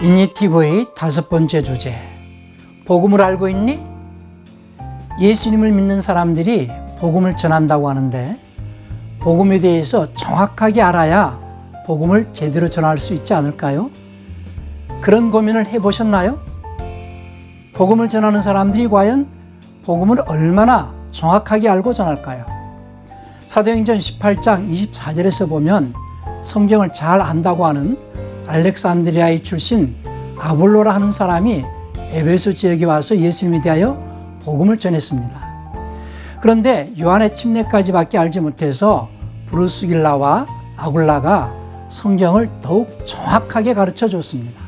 인니TV의 5번째 주제, 복음을 알고 있니? 예수님을 믿는 사람들이 복음을 전한다고 하는데 복음에 대해서 정확하게 알아야 복음을 제대로 전할 수 있지 않을까요? 그런 고민을 해보셨나요? 복음을 전하는 사람들이 과연 복음을 얼마나 정확하게 알고 전할까요? 사도행전 18장 24절에서 보면 성경을 잘 안다고 하는 알렉산드리아의 출신 아볼로라 하는 사람이 에베소 지역에 와서 예수님에 대하여 복음을 전했습니다. 그런데 요한의 침례까지밖에 알지 못해서 브루스길라와 아굴라가 성경을 더욱 정확하게 가르쳐 줬습니다.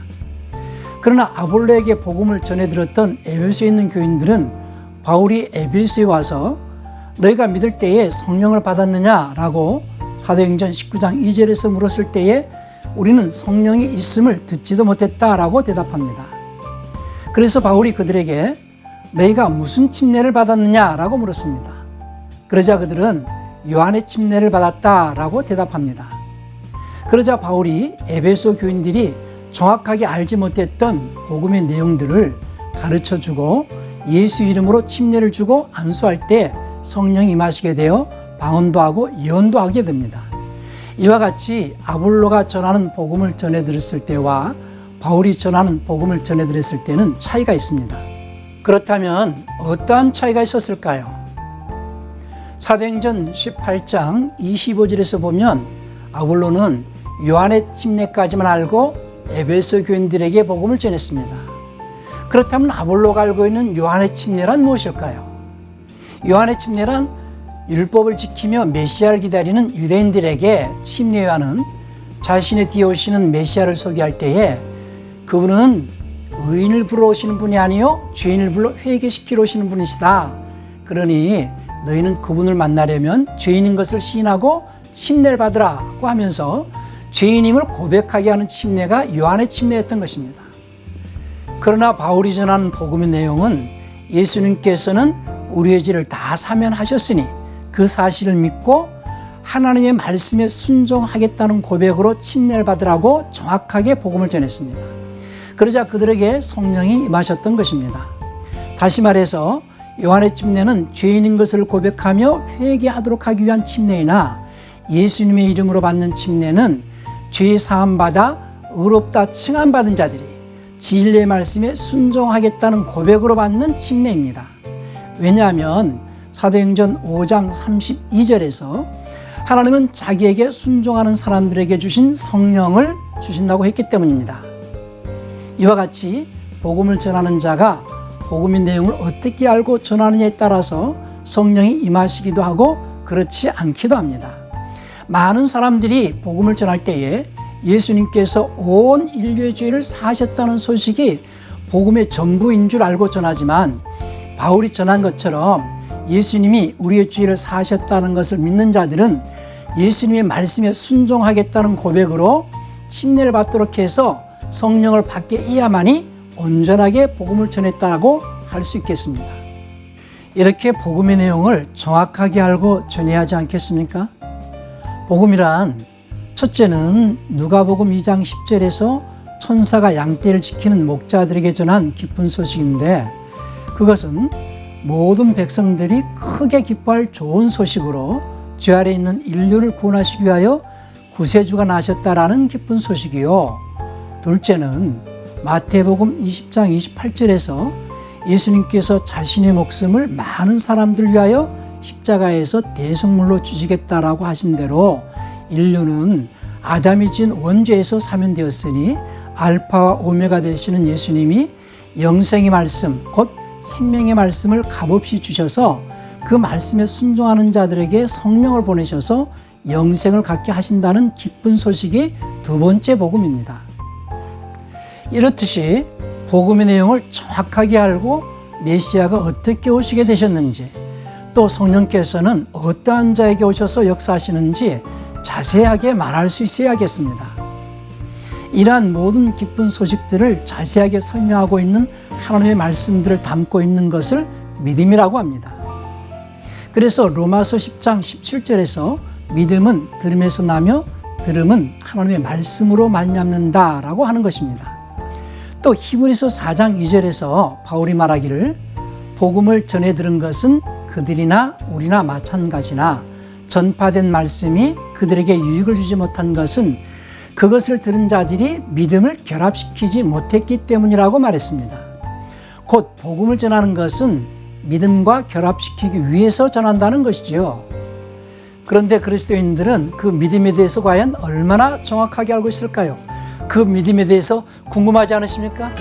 그러나 아볼로에게 복음을 전해 들었던 에베소에 있는 교인들은 바울이 에베소에 와서 너희가 믿을 때에 성령을 받았느냐라고 사도행전 19장 2절에서 물었을 때에 우리는 성령이 있음을 듣지도 못했다라고 대답합니다. 그래서 바울이 그들에게 너희가 무슨 침례를 받았느냐라고 물었습니다. 그러자 그들은 요한의 침례를 받았다라고 대답합니다. 그러자 바울이 에베소 교인들이 정확하게 알지 못했던 복음의 내용들을 가르쳐주고 예수 이름으로 침례를 주고 안수할 때 성령이 임하시게 되어 방언도 하고 예언도 하게 됩니다. 이와 같이 아볼로가 전하는 복음을 전해 들었을 때와 바울이 전하는 복음을 전해 들었을 때는 차이가 있습니다. 그렇다면 어떠한 차이가 있었을까요? 사도행전 18장 25절에서 보면 아볼로는 요한의 침례까지만 알고 에베소 교인들에게 복음을 전했습니다. 그렇다면 아볼로가 알고 있는 요한의 침례란 무엇일까요? 요한의 침례란 율법을 지키며 메시아를 기다리는 유대인들에게 침례 요한은 자신의 뒤에 오시는 메시아를 소개할 때에 그분은 의인을 불러오시는 분이 아니요 죄인을 불러 회개시키러 오시는 분이시다. 그러니 너희는 그분을 만나려면 죄인인 것을 시인하고 침례를 받으라고 하면서 죄인임을 고백하게 하는 침례가 요한의 침례였던 것입니다. 그러나 바울이 전하는 복음의 내용은 예수님께서는 우리의 죄를 다 사면하셨으니 그 사실을 믿고 하나님의 말씀에 순종하겠다는 고백으로 침례를 받으라고 정확하게 복음을 전했습니다. 그러자 그들에게 성령이 임하셨던 것입니다. 다시 말해서 요한의 침례는 죄인인 것을 고백하며 회개하도록 하기 위한 침례이나 예수님의 이름으로 받는 침례는 죄 사함받아 의롭다 칭함받은 자들이 진리의 말씀에 순종하겠다는 고백으로 받는 침례입니다. 왜냐하면 사도행전 5장 32절에서 하나님은 자기에게 순종하는 사람들에게 주신 성령을 주신다고 했기 때문입니다. 이와 같이 복음을 전하는 자가 복음의 내용을 어떻게 알고 전하느냐에 따라서 성령이 임하시기도 하고 그렇지 않기도 합니다. 많은 사람들이 복음을 전할 때에 예수님께서 온 인류의 죄를 사하셨다는 소식이 복음의 전부인 줄 알고 전하지만 바울이 전한 것처럼 예수님이 우리의 죄를 사하셨다는 것을 믿는 자들은 예수님의 말씀에 순종하겠다는 고백으로 침례를 받도록 해서 성령을 받게 해야만이 온전하게 복음을 전했다고 할 수 있겠습니다. 이렇게 복음의 내용을 정확하게 알고 전해야 하지 않겠습니까? 복음이란 첫째는 누가복음 2장 10절에서 천사가 양떼를 지키는 목자들에게 전한 기쁜 소식인데 그것은 모든 백성들이 크게 기뻐할 좋은 소식으로 죄 아래 있는 인류를 구원하시기 위하여 구세주가 나셨다라는 기쁜 소식이요. 둘째는 마태복음 20장 28절에서 예수님께서 자신의 목숨을 많은 사람들을 위하여 십자가에서 대속물로 주시겠다라고 하신 대로 인류는 아담이 지은 원죄에서 사면되었으니 알파와 오메가 되시는 예수님이 영생의 말씀 곧 생명의 말씀을 값없이 주셔서 그 말씀에 순종하는 자들에게 성령을 보내셔서 영생을 갖게 하신다는 기쁜 소식이 두 번째 복음입니다. 이렇듯이 복음의 내용을 정확하게 알고 메시아가 어떻게 오시게 되셨는지 또 성령께서는 어떠한 자에게 오셔서 역사하시는지 자세하게 말할 수 있어야겠습니다. 이러한 모든 기쁜 소식들을 자세하게 설명하고 있는 하나님의 말씀들을 담고 있는 것을 믿음이라고 합니다. 그래서 로마서 10장 17절에서 믿음은 들음에서 나며 들음은 하나님의 말씀으로 말미암는다라고 하는 것입니다. 또 히브리서 4장 2절에서 바울이 말하기를 복음을 전해 들은 것은 그들이나 우리나 마찬가지나 전파된 말씀이 그들에게 유익을 주지 못한 것은 그것을 들은 자들이 믿음을 결합시키지 못했기 때문이라고 말했습니다. 곧 복음을 전하는 것은 믿음과 결합시키기 위해서 전한다는 것이죠. 그런데 그리스도인들은 그 믿음에 대해서 과연 얼마나 정확하게 알고 있을까요? 그 믿음에 대해서 궁금하지 않으십니까?